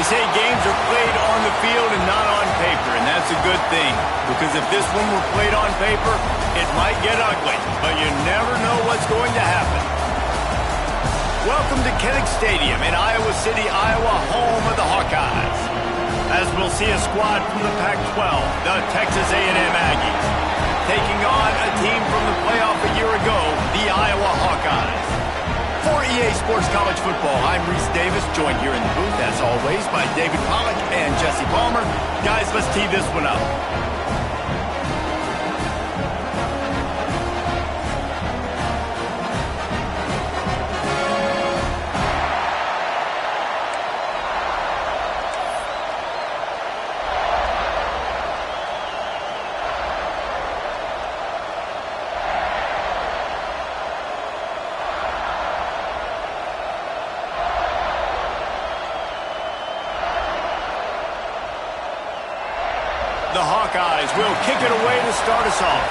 They say games are played on the field and not on paper, and that's a good thing. Because if this one were played on paper, it might get ugly, but you never know what's going to happen. Welcome to Kinnick Stadium in Iowa City, Iowa, home of the Hawkeyes. As we'll see a squad from the Pac-12, the Texas A&M Aggies, taking on a team from the playoff a year ago, the Iowa Hawkeyes. For EA Sports College Football, I'm Reese Davis, joined here in the booth, as always, by David Pollack and Jesse Palmer. Guys, let's tee this one up. The Hawkeyes will kick it away to start us off.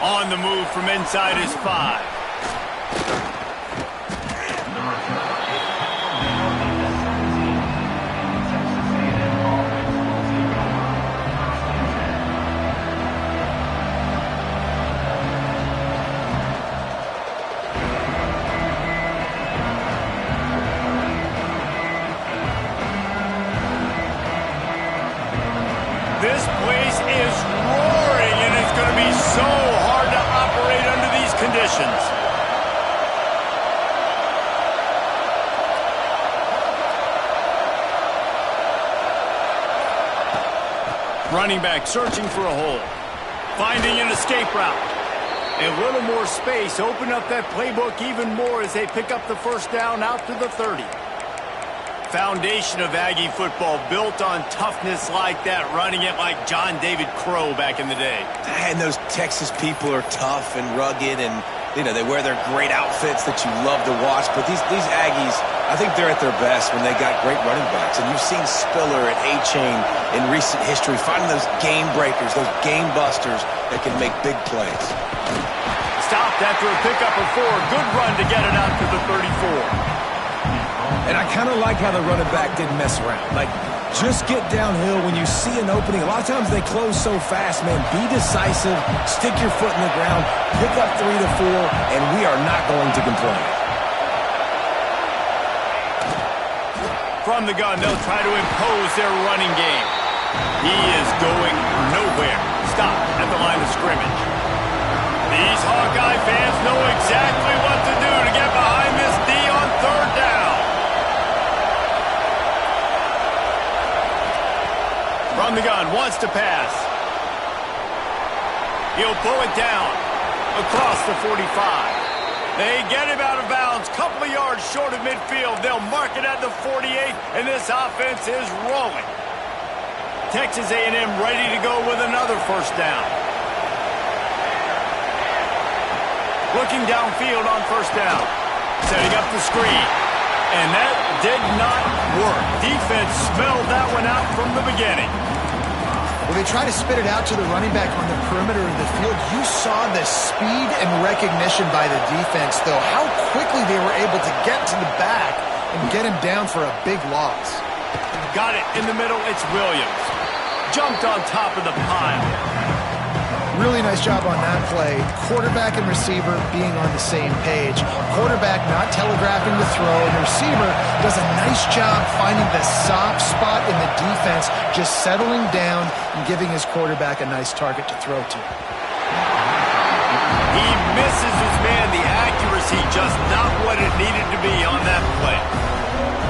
On the move from inside his 5. This place is roaring, and it's going to be so hard to operate under these conditions. Running back searching for a hole. Finding an escape route. A little more space. Open up that playbook even more as they pick up the first down out to the 30. Foundation of Aggie football built on toughness like that, running it like John David Crow back in the day. And those Texas people are tough and rugged, and you know they wear their great outfits that you love to watch. But these Aggies, I think they're at their best when they got great running backs. And you've seen Spiller and A-Chain in recent history finding those game breakers, those game busters that can make big plays. Stopped after a pickup of 4. Good run to get it out to the 34. And I kind of like how the running back didn't mess around. Like, just get downhill when you see an opening. A lot of times they close so fast, man. Be decisive, stick your foot in the ground, pick up 3 to 4, and we are not going to complain. From the gun, they'll try to impose their running game. He is going nowhere. Stop at the line of scrimmage. These Hawkeye fans know exactly what to do to get behind this D on 3rd down. From the gun, wants to pass. He'll pull it down across the 45. They get him out of bounds, couple of yards short of midfield. They'll mark it at the 48, and this offense is rolling. Texas A&M ready to go with another first down. Looking downfield on first down. Setting up the screen. And that did not work. Defense smelled that one out from the beginning. Well, they try to spit it out to the running back on the perimeter of the field. You saw the speed and recognition by the defense, though. How quickly they were able to get to the back and get him down for a big loss. Got it in the middle. It's Williams. Jumped on top of the pile. Really nice job on that play. Quarterback and receiver being on the same page. Quarterback not telegraphing the throw, and the receiver does a nice job finding the soft spot in the defense, just settling down and giving his quarterback a nice target to throw to. He misses his man. The accuracy just not what it needed to be on that play.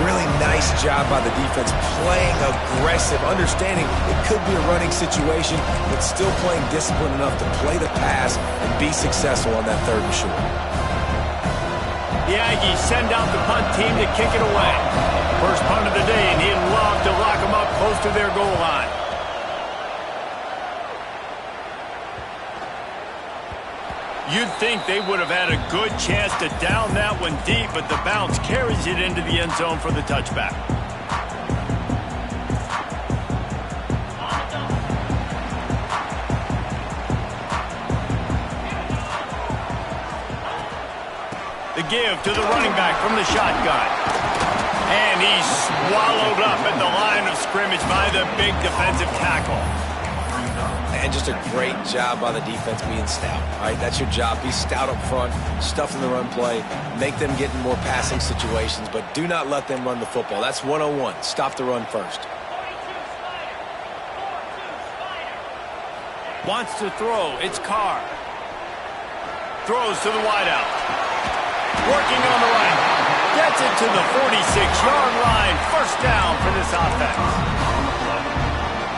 Really nice job by the defense, playing aggressive, understanding it could be a running situation, but still playing disciplined enough to play the pass and be successful on that 3rd and short. The Aggies send out the punt team to kick it away. First punt of the day, and he'd love to lock them up close to their goal line. You'd think they would have had a good chance to down that one deep, but the bounce carries it into the end zone for the touchback. give to the running back from the shotgun. And he's swallowed up at the line of scrimmage by the big defensive tackle. And just a great job by the defense being stout. All right, that's your job. Be stout up front, stuff in the run play, make them get in more passing situations, but do not let them run the football. That's 101. Stop the run first. Wants to throw. It's Carr. Throws to the wideout. Working on the right. Gets it to the 46-yard line. First down for this offense.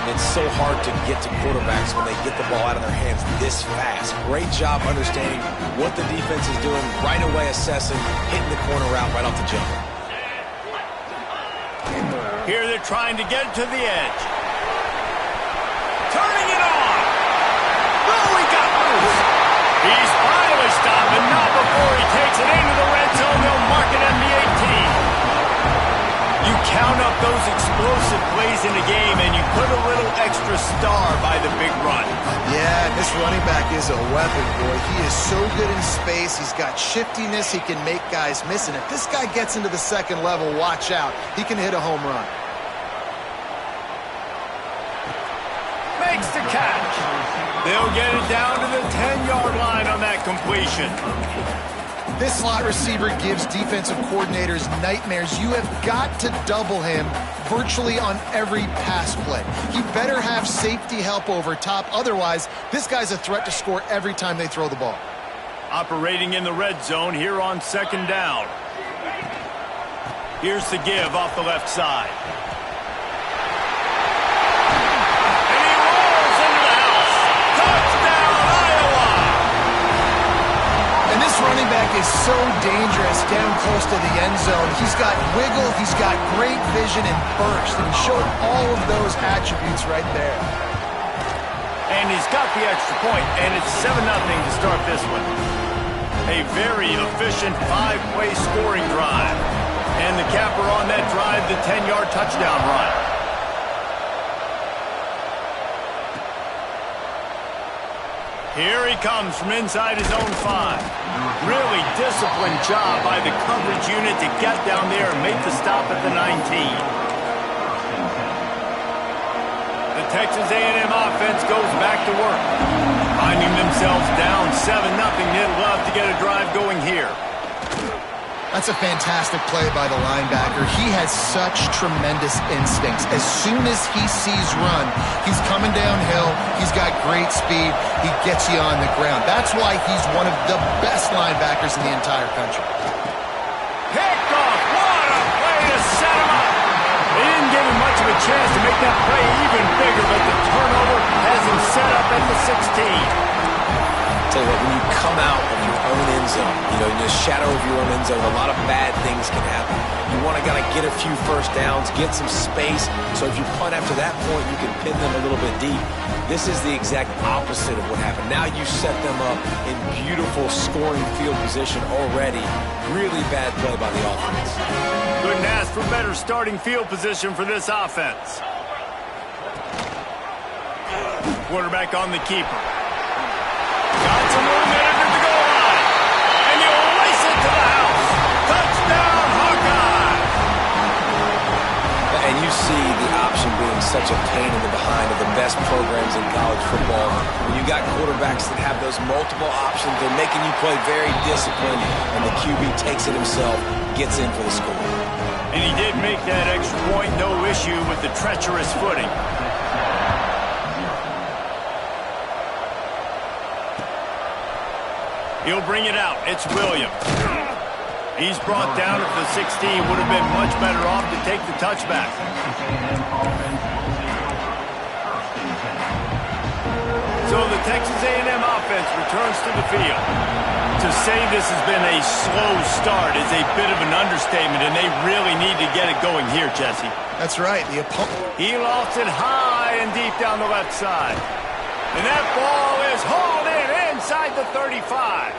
It's so hard to get to quarterbacks when they get the ball out of their hands this fast. Great job understanding what the defense is doing, right away assessing, hitting the corner route right off the jump. Here they're trying to get it to the edge. Turning it on. Oh, he got loose. He's finally stopped, but not before he takes it into the red zone. They'll mark it at the 18. You count up those explosive plays in the game, and you put a little extra star by the big run. Yeah, this running back is a weapon, boy. He is so good in space. He's got shiftiness. He can make guys miss. And if this guy gets into the second level, watch out. He can hit a home run. Makes the catch. They'll get it down to the 10-yard line on that completion. This slot receiver gives defensive coordinators nightmares. You have got to double him virtually on every pass play. He better have safety help over top. Otherwise, this guy's a threat to score every time they throw the ball. Operating in the red zone here on second down. Here's the give off the left side. And he rolls into the house. Touchdown, Iowa! And this running back is so dangerous down close to the end zone. He's got wiggle, he's got great vision and burst, and he showed all of those attributes right there. And he's got the extra point, and it's 7-0 to start this one. A very efficient 5-play scoring drive. And the capper on that drive, the 10-yard touchdown run. Here he comes from inside his own 5. Really disciplined job by the coverage unit to get down there and make the stop at the 19. The Texas A&M offense goes back to work. Finding themselves down 7-0, they'd love to get a drive going here. That's a fantastic play by the linebacker. He has such tremendous instincts. As soon as he sees run, he's coming downhill. He's got great speed. He gets you on the ground. That's why he's one of the best linebackers in the entire country. Picked off. What a play to set him up. They didn't give him much of a chance to make that play even bigger, but the turnover has him set up at the 16. Tell you what, when you come out of your own end zone, in the shadow of your own end zone, a lot of bad things can happen. You want to get a few first downs, get some space, so if you punt after that point, you can pin them a little bit deep. This is the exact opposite of what happened. Now you set them up in beautiful scoring field position already. Really bad play by the offense. Couldn't ask for better starting field position for this offense. Quarterback on the keeper. Got some room there at the goal line. And you'll race it to the house. Touchdown, Hawkeye! And you see the option being such a pain in the behind of the best programs in college football. When you got quarterbacks that have those multiple options, they're making you play very disciplined, and the QB takes it himself, gets in for the score. And he did make that extra point, no issue with the treacherous footing. He'll bring it out. It's Williams. He's brought down at the 16. Would have been much better off to take the touchback. So the Texas A&M offense returns to the field. To say this has been a slow start is a bit of an understatement, and they really need to get it going here, Jesse. That's right. The opponent. He lost it high and deep down the left side. And that ball is hauled in inside the 35.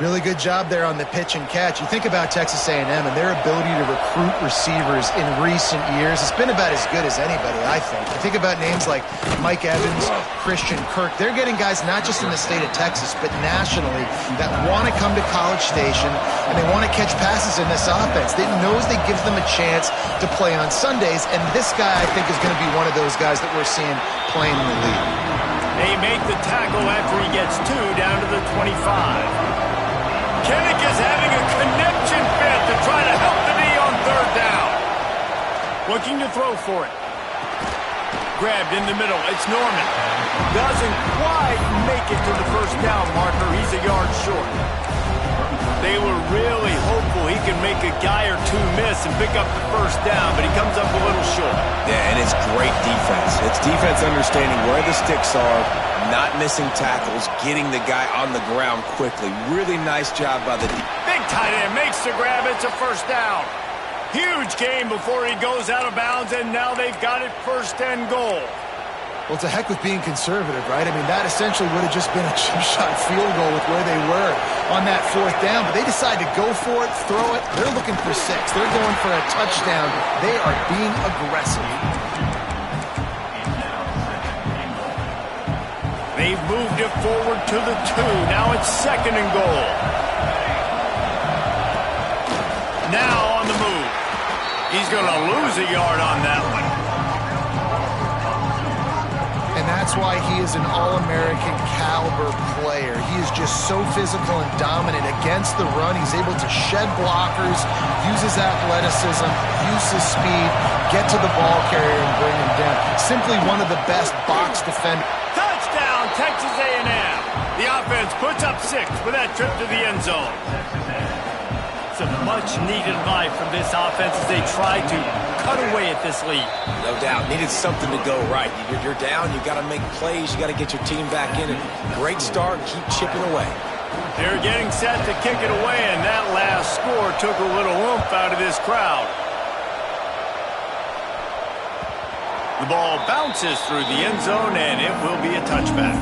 Really good job there on the pitch and catch. You think about Texas A&M and their ability to recruit receivers in recent years. It's been about as good as anybody, I think. You think about names like Mike Evans, Christian Kirk. They're getting guys not just in the state of Texas, but nationally that want to come to College Station and they want to catch passes in this offense. They knows they gives them a chance to play on Sundays, and this guy, I think, is going to be one of those guys that we're seeing playing in the league. They make the tackle after he gets 2 down to the 25. Kinnick is having a connection fit to try to help the D on 3rd down. Looking to throw for it. Grabbed in the middle. It's Norman. Doesn't quite make it to the 1st down marker. He's a yard short. They were really hopeful he could make a guy or two miss and pick up the 1st down, but he comes up a little short. Yeah, and it's great defense. It's defense understanding where the sticks are, not missing tackles, getting the guy on the ground quickly. Really nice job by the Big tight end makes the grab. It's a 1st down. Huge gain before he goes out of bounds, and now they've got it 1st and goal. Well, to heck with being conservative, right? I mean, that essentially would have just been a chip shot field goal with where they were on that 4th down. But they decided to go for it, throw it. They're looking for 6. They're going for a touchdown. They are being aggressive. They've moved it forward to the 2. Now it's 2nd and goal. Now on the move. He's going to lose a yard on that one. And that's why he is an All-American caliber player. He is just so physical and dominant against the run. He's able to shed blockers, use his athleticism, use his speed, get to the ball carrier and bring him down. Simply one of the best box defenders. Touchdown, Texas A&M. The offense puts up 6 with that trip to the end zone. Some much-needed life from this offense as they try to cut away at this lead. No doubt. Needed something to go right. You're down. You got to make plays. You got to get your team back in it. Great start. Keep chipping away. They're getting set to kick it away, and that last score took a little oomph out of this crowd. The ball bounces through the end zone, and it will be a touchback.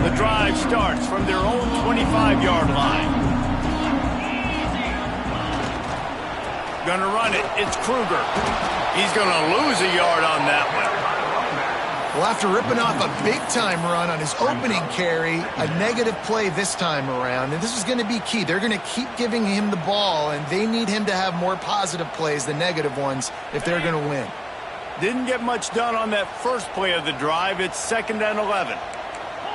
The drive starts from their own 25-yard line. Gonna run it. It's Kruger. He's gonna lose a yard on that one. Well, after ripping off a big-time run on his opening carry, a negative play this time around, and this is going to be key. They're going to keep giving him the ball, and they need him to have more positive plays than negative ones if they're going to win. Didn't get much done on that first play of the drive. It's 2nd and 11.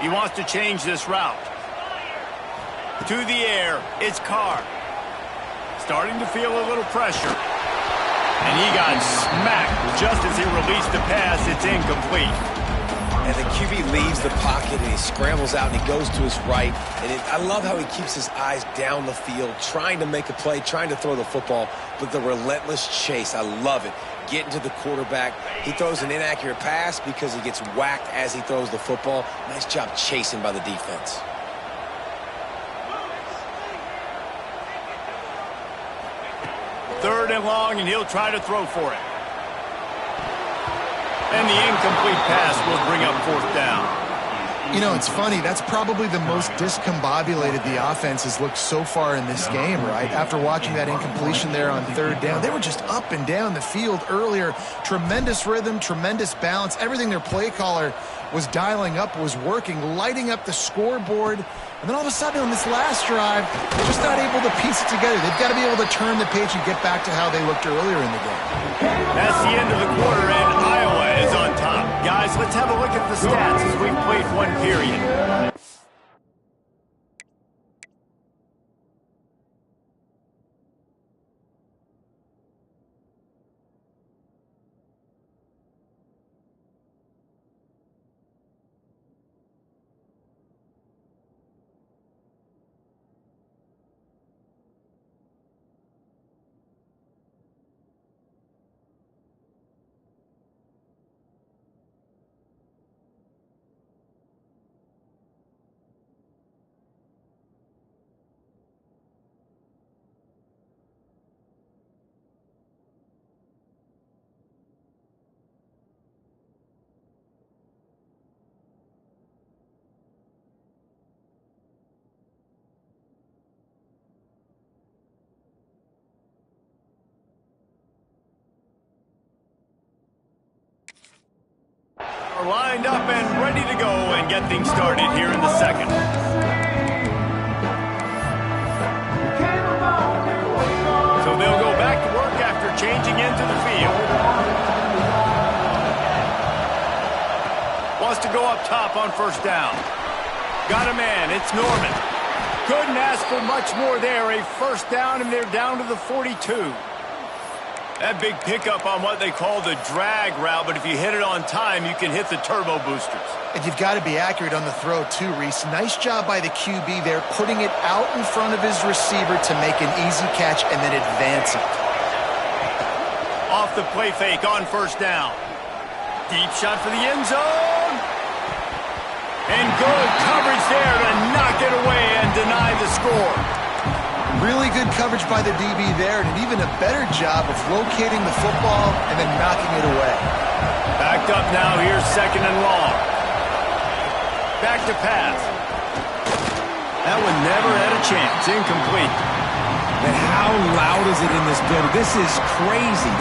He wants to change this route. To the air, it's Carr. Starting to feel a little pressure. And he got smacked just as he released the pass. It's incomplete. And the QB leaves the pocket, and he scrambles out, and he goes to his right. And I love how he keeps his eyes down the field, trying to make a play, trying to throw the football, but the relentless chase, I love it. Getting to the quarterback. He throws an inaccurate pass because he gets whacked as he throws the football. Nice job chasing by the defense. Third and long, and he'll try to throw for it. And the incomplete pass will bring up 4th down. You know, it's funny. That's probably the most discombobulated the offense has looked so far in this game, right? After watching that incompletion there on 3rd down, they were just up and down the field earlier. Tremendous rhythm, tremendous balance. Everything their play caller was dialing up was working, lighting up the scoreboard. And then all of a sudden on this last drive, they're just not able to piece it together. They've got to be able to turn the page and get back to how they looked earlier in the game. That's the end of the quarter, and Iowa is on top. Guys, let's have a look at the stats as we've played one period. are lined up and ready to go and get things started here in the second. So they'll go back to work after changing into the field. Wants to go up top on first down. Got a man. It's Norman. Couldn't ask for much more there. A first down, and they're down to the 42. That big pickup on what they call the drag route, but if you hit it on time, you can hit the turbo boosters. And you've got to be accurate on the throw, too, Reese. Nice job by the QB there, putting it out in front of his receiver to make an easy catch and then advance it. Off the play fake on first down. Deep shot for the end zone. And good coverage there to knock it away and deny the score. Really good coverage by the DB there, and even a better job of locating the football and then knocking it away. Backed up now, here's second and long. Back to pass. That one never had a chance. Incomplete. Man, how loud is it in this building? This is crazy.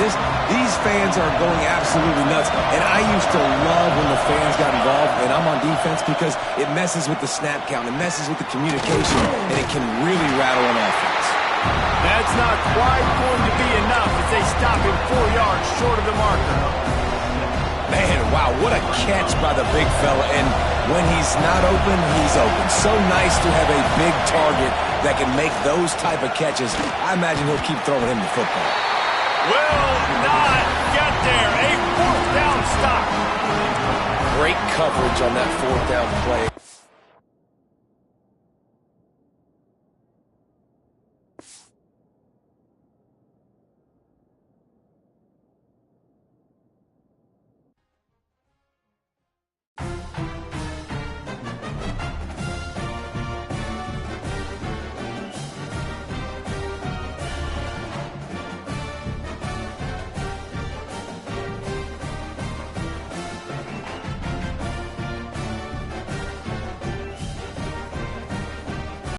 These fans are going absolutely nuts. And I used to love when the fans got involved, and I'm on defense because it messes with the snap count. It messes with the communication, and it can really rattle an offense. That's not quite going to be enough as they stop him 4 yards short of the marker. Man, wow, what a catch by the big fella. And when he's not open, he's open. So nice to have a big target that can make those type of catches. I imagine he'll keep throwing him the football. Will not get there. A fourth down stop. Great coverage on that fourth down play.